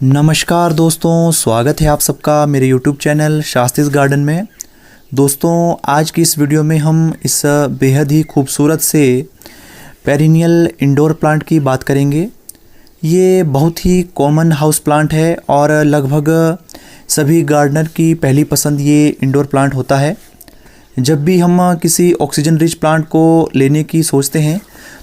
नमस्कार दोस्तों, स्वागत है आप सबका मेरे YouTube चैनल शास्त्रीज गार्डन में। दोस्तों, आज की इस वीडियो में हम इस बेहद ही खूबसूरत से पेरिनियल इंडोर प्लांट की बात करेंगे। ये बहुत ही कॉमन हाउस प्लांट है और लगभग सभी गार्डनर की पहली पसंद ये इंडोर प्लांट होता है। जब भी हम किसी ऑक्सीजन रिच प्लांट को लेने की सोचते हैं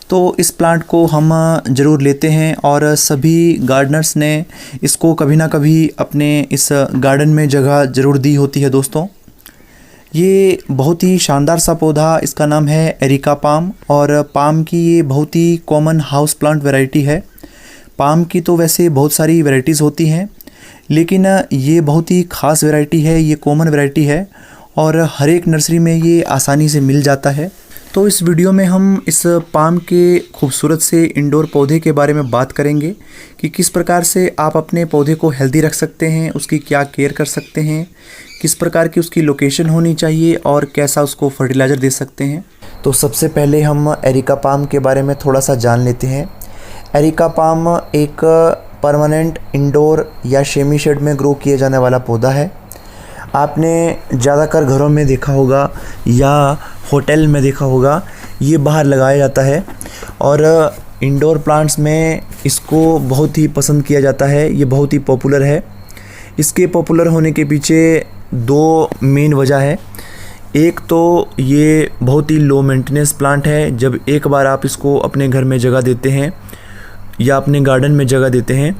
तो इस प्लांट को हम ज़रूर लेते हैं और सभी गार्डनर्स ने इसको कभी ना कभी अपने इस गार्डन में जगह ज़रूर दी होती है। दोस्तों, ये बहुत ही शानदार सा पौधा, इसका नाम है एरिका पाम और पाम की ये बहुत ही कॉमन हाउस प्लांट वैरायटी है। पाम की तो वैसे बहुत सारी वैरायटीज़ होती हैं, लेकिन ये बहुत ही ख़ास वैरायटी है, ये कॉमन वैरायटी है और हर एक नर्सरी में ये आसानी से मिल जाता है। तो इस वीडियो में हम इस पाम के खूबसूरत से इंडोर पौधे के बारे में बात करेंगे कि किस प्रकार से आप अपने पौधे को हेल्दी रख सकते हैं, उसकी क्या केयर कर सकते हैं, किस प्रकार की उसकी लोकेशन होनी चाहिए और कैसा उसको फर्टिलाइज़र दे सकते हैं। तो सबसे पहले हम एरिका पाम के बारे में थोड़ा सा जान लेते हैं। एरिका पाम एक परमानेंट इंडोर या सेमी शेड में ग्रो किया जाने वाला पौधा है। आपने ज़्यादातर घरों में देखा होगा या होटल में देखा होगा, ये बाहर लगाया जाता है और इंडोर प्लांट्स में इसको बहुत ही पसंद किया जाता है। ये बहुत ही पॉपुलर है। इसके पॉपुलर होने के पीछे दो मेन वजह है। एक तो ये बहुत ही लो मेंटेनेंस प्लांट है। जब एक बार आप इसको अपने घर में जगह देते हैं या अपने गार्डन में जगह देते हैं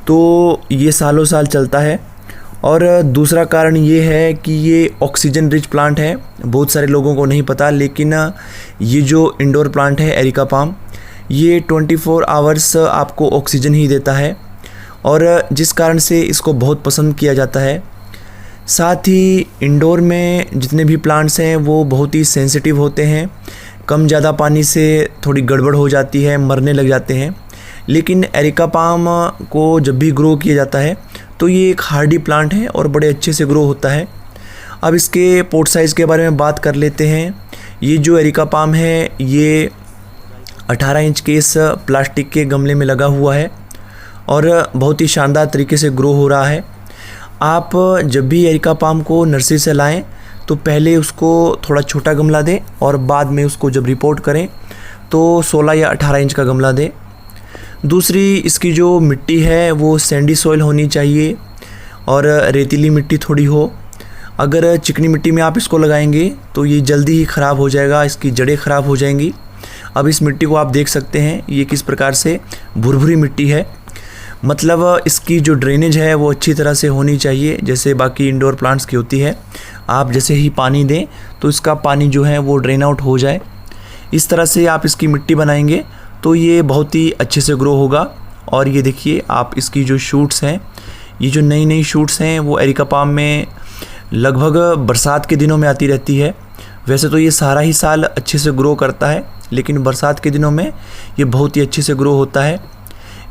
तो ये सालों साल चलता है। और दूसरा कारण ये है कि ये ऑक्सीजन रिच प्लांट है। बहुत सारे लोगों को नहीं पता, लेकिन ये जो इंडोर प्लांट है एरिका पाम, ये 24 आवर्स आपको ऑक्सीजन ही देता है और जिस कारण से इसको बहुत पसंद किया जाता है। साथ ही इंडोर में जितने भी प्लांट्स हैं वो बहुत ही सेंसिटिव होते हैं। कम ज़्यादा पानी से थोड़ी गड़बड़ हो जाती है, मरने लग जाते हैं। लेकिन एरिका पाम को जब भी ग्रो किया जाता है तो ये एक हार्डी प्लांट है और बड़े अच्छे से ग्रो होता है। अब इसके पॉट साइज़ के बारे में बात कर लेते हैं। ये जो एरिका पाम है ये 18 इंच के इस प्लास्टिक के गमले में लगा हुआ है और बहुत ही शानदार तरीके से ग्रो हो रहा है। आप जब भी एरिका पाम को नर्सरी से लाएं तो पहले उसको थोड़ा छोटा गमला दें और बाद में उसको जब रिपोर्ट करें तो 16 या 18 इंच का गमला दें। दूसरी, इसकी जो मिट्टी है वो सैंडी सॉइल होनी चाहिए और रेतीली मिट्टी थोड़ी हो। अगर चिकनी मिट्टी में आप इसको लगाएंगे तो ये जल्दी ही ख़राब हो जाएगा, इसकी जड़ें ख़राब हो जाएंगी। अब इस मिट्टी को आप देख सकते हैं, ये किस प्रकार से भुरभुरी मिट्टी है। मतलब इसकी जो ड्रेनेज है वो अच्छी तरह से होनी चाहिए, जैसे बाकी इंडोर प्लांट्स की होती है। आप जैसे ही पानी दें तो इसका पानी जो है वो ड्रेन आउट हो जाए। इस तरह से आप इसकी मिट्टी बनाएंगे तो ये बहुत ही अच्छे से ग्रो होगा। और ये देखिए, आप इसकी जो शूट्स हैं, ये जो नई नई शूट्स हैं वो एरिका पाम में लगभग बरसात के दिनों में आती रहती है। वैसे तो ये सारा ही साल अच्छे से ग्रो करता है, लेकिन बरसात के दिनों में ये बहुत ही अच्छे से ग्रो होता है।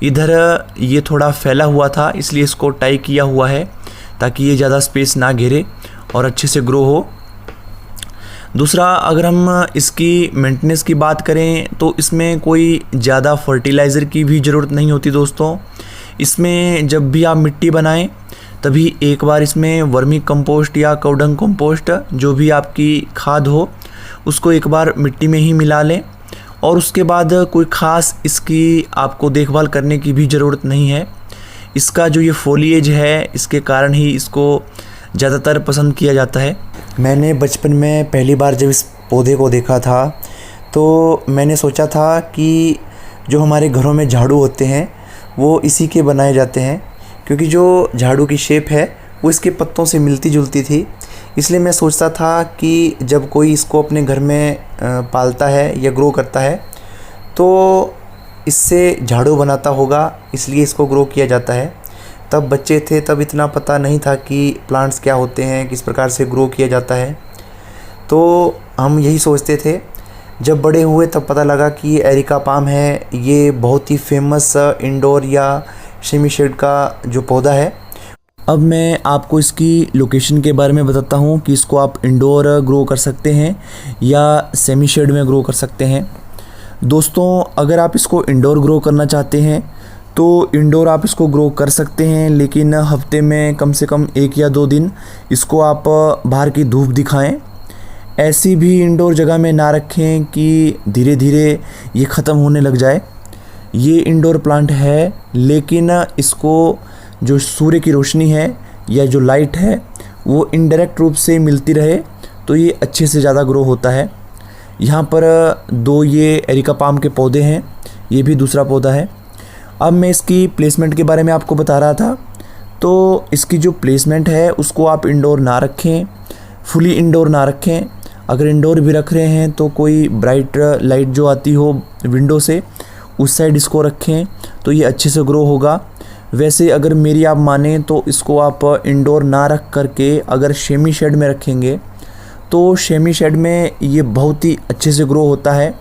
इधर ये थोड़ा फैला हुआ था, इसलिए इसको टाई किया हुआ है ताकि ये ज़्यादा स्पेस ना घेरे और अच्छे से ग्रो हो। दूसरा, अगर हम इसकी मेंटेनेंस की बात करें तो इसमें कोई ज़्यादा फर्टिलाइज़र की भी ज़रूरत नहीं होती। दोस्तों, इसमें जब भी आप मिट्टी बनाएं तभी एक बार इसमें वर्मी कंपोस्ट या काउडंग कंपोस्ट, जो भी आपकी खाद हो, उसको एक बार मिट्टी में ही मिला लें और उसके बाद कोई ख़ास इसकी आपको देखभाल करने की भी ज़रूरत नहीं है। इसका जो ये फोलिएज है, इसके कारण ही इसको ज़्यादातर पसंद किया जाता है। मैंने बचपन में पहली बार जब इस पौधे को देखा था तो मैंने सोचा था कि जो हमारे घरों में झाड़ू होते हैं वो इसी के बनाए जाते हैं, क्योंकि जो झाड़ू की शेप है वो इसके पत्तों से मिलती जुलती थी। इसलिए मैं सोचता था कि जब कोई इसको अपने घर में पालता है या ग्रो करता है तो इससे झाड़ू बनाता होगा, इसलिए इसको ग्रो किया जाता है। तब बच्चे थे, तब इतना पता नहीं था कि प्लांट्स क्या होते हैं, किस प्रकार से ग्रो किया जाता है। तो हम यही सोचते थे। जब बड़े हुए तब पता लगा कि एरिका पाम है, ये बहुत ही फेमस इंडोर या सेमी शेड का जो पौधा है। अब मैं आपको इसकी लोकेशन के बारे में बताता हूँ कि इसको आप इंडोर ग्रो कर सकते हैं या सेमी शेड में ग्रो कर सकते हैं। दोस्तों, अगर आप इसको इंडोर ग्रो करना चाहते हैं तो इंडोर आप इसको ग्रो कर सकते हैं, लेकिन हफ्ते में कम से कम 1 या 2 दिन इसको आप बाहर की धूप दिखाएं। ऐसी भी इंडोर जगह में ना रखें कि धीरे धीरे ये ख़त्म होने लग जाए। ये इंडोर प्लांट है, लेकिन इसको जो सूर्य की रोशनी है या जो लाइट है वो इनडायरेक्ट रूप से मिलती रहे तो ये अच्छे से ज़्यादा ग्रो होता है। यहाँ पर 2 ये एरिका पाम के पौधे हैं, ये भी दूसरा पौधा है। अब मैं इसकी प्लेसमेंट के बारे में आपको बता रहा था। तो इसकी जो प्लेसमेंट है उसको आप इंडोर ना रखें, फुली इंडोर ना रखें। अगर इंडोर भी रख रहे हैं तो कोई ब्राइट लाइट जो आती हो विंडो से उस साइड इसको रखें तो ये अच्छे से ग्रो होगा। वैसे अगर मेरी आप माने तो इसको आप इंडोर ना रख करके अगर शेमी शेड में रखेंगे तो शेमी शेड में ये बहुत ही अच्छे से ग्रो होता है।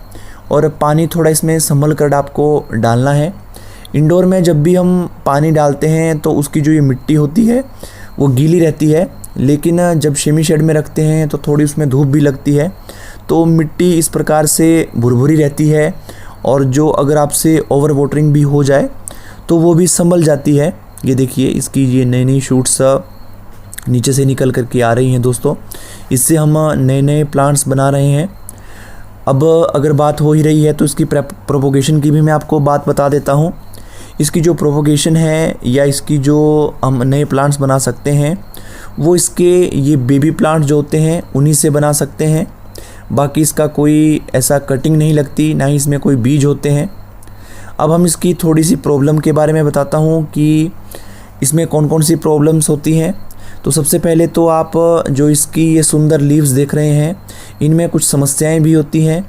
और पानी थोड़ा इसमें संभल कर आपको डालना है। इंडोर में जब भी हम पानी डालते हैं तो उसकी जो ये मिट्टी होती है वो गीली रहती है, लेकिन जब शेमी शेड में रखते हैं तो थोड़ी उसमें धूप भी लगती है तो मिट्टी इस प्रकार से भुरभुरी रहती है। और जो अगर आपसे ओवर वाटरिंग भी हो जाए तो वो भी संभल जाती है। ये देखिए इसकी ये नई नई शूट्स नीचे से निकल कर के आ रही हैं दोस्तों। इससे हम नए नए प्लांट्स बना रहे हैं। अब अगर बात हो ही रही है तो इसकी प्रोपोगेशन की भी मैं आपको बात बता देता हूँ। इसकी जो प्रोपोगेशन है या इसकी जो हम नए प्लांट्स बना सकते हैं वो इसके ये बेबी प्लांट्स जो होते हैं उन्हीं से बना सकते हैं। बाकी इसका कोई ऐसा कटिंग नहीं लगती, ना ही इसमें कोई बीज होते हैं। अब हम इसकी थोड़ी सी प्रॉब्लम के बारे में बताता हूँ कि इसमें कौन कौन सी प्रॉब्लम्स होती हैं। तो सबसे पहले तो आप जो इसकी ये सुंदर लीव्स देख रहे हैं इनमें कुछ समस्याएं भी होती हैं।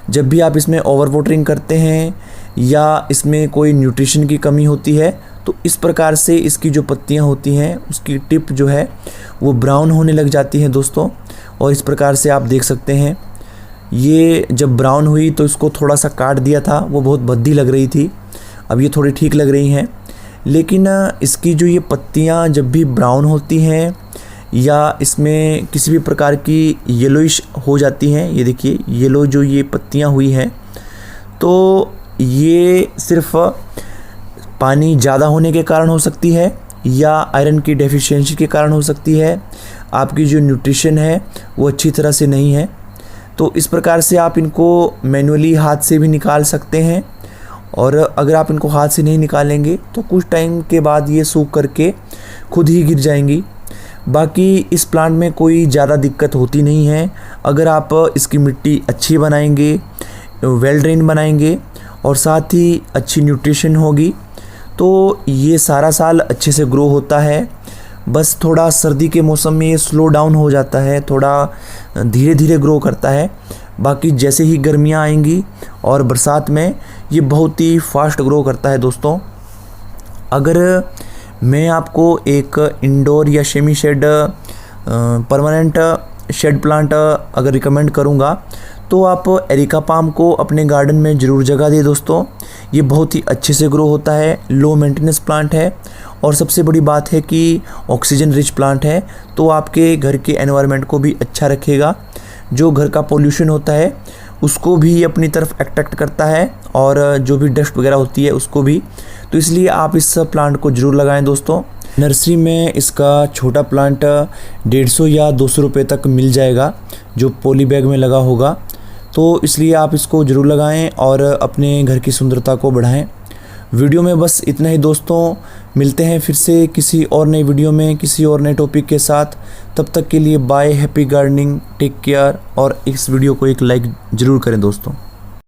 जब भी आप इसमें ओवर वाटरिंग करते हैं या इसमें कोई न्यूट्रिशन की कमी होती है तो इस प्रकार से इसकी जो पत्तियां होती हैं उसकी टिप जो है वो ब्राउन होने लग जाती है दोस्तों। और इस प्रकार से आप देख सकते हैं ये जब ब्राउन हुई तो इसको थोड़ा सा काट दिया था, वो बहुत भद्दी लग रही थी। अब ये थोड़ी ठीक लग रही हैं, लेकिन इसकी जो ये पत्तियां जब भी ब्राउन होती हैं या इसमें किसी भी प्रकार की येलोइश हो जाती हैं, ये देखिए येलो जो ये पत्तियां हुई हैं, तो ये सिर्फ पानी ज़्यादा होने के कारण हो सकती है या आयरन की डेफिशिएंसी के कारण हो सकती है। आपकी जो न्यूट्रिशन है वो अच्छी तरह से नहीं है। तो इस प्रकार से आप इनको मैनुअली हाथ से भी निकाल सकते हैं। और अगर आप इनको हाथ से नहीं निकालेंगे तो कुछ टाइम के बाद ये सूख करके खुद ही गिर जाएंगी। बाकी इस प्लांट में कोई ज़्यादा दिक्कत होती नहीं है। अगर आप इसकी मिट्टी अच्छी बनाएंगे, वेल ड्रेन बनाएंगे और साथ ही अच्छी न्यूट्रिशन होगी तो ये सारा साल अच्छे से ग्रो होता है। बस थोड़ा सर्दी के मौसम में ये स्लो डाउन हो जाता है, थोड़ा धीरे धीरे ग्रो करता है। बाकी जैसे ही गर्मियाँ आएंगी और बरसात में ये बहुत ही फास्ट ग्रो करता है दोस्तों। अगर मैं आपको एक इंडोर या semi shade permanent shade plant अगर रिकमेंड करूँगा तो आप एरिका पाम को अपने गार्डन में ज़रूर जगह दें दोस्तों। ये बहुत ही अच्छे से ग्रो होता है, लो मेंटेनेंस प्लांट है और सबसे बड़ी बात है कि ऑक्सीजन रिच प्लांट है, तो आपके घर के एनवायरनमेंट को भी अच्छा रखेगा। जो घर का पोल्यूशन होता है उसको भी अपनी तरफ अट्रैक्ट करता है और जो भी डस्ट वगैरह होती है उसको भी। तो इसलिए आप इस प्लांट को ज़रूर लगाएं दोस्तों। नर्सरी में इसका छोटा प्लांट 150 या 200 रुपये तक मिल जाएगा जो पॉली बैग में लगा होगा। तो इसलिए आप इसको ज़रूर लगाएं और अपने घर की सुंदरता को बढ़ाएं। वीडियो में बस इतना ही दोस्तों। मिलते हैं फिर से किसी और नई वीडियो में किसी और नए टॉपिक के साथ। तब तक के लिए bye, happy gardening, take care और इस वीडियो को एक लाइक ज़रूर करें दोस्तों।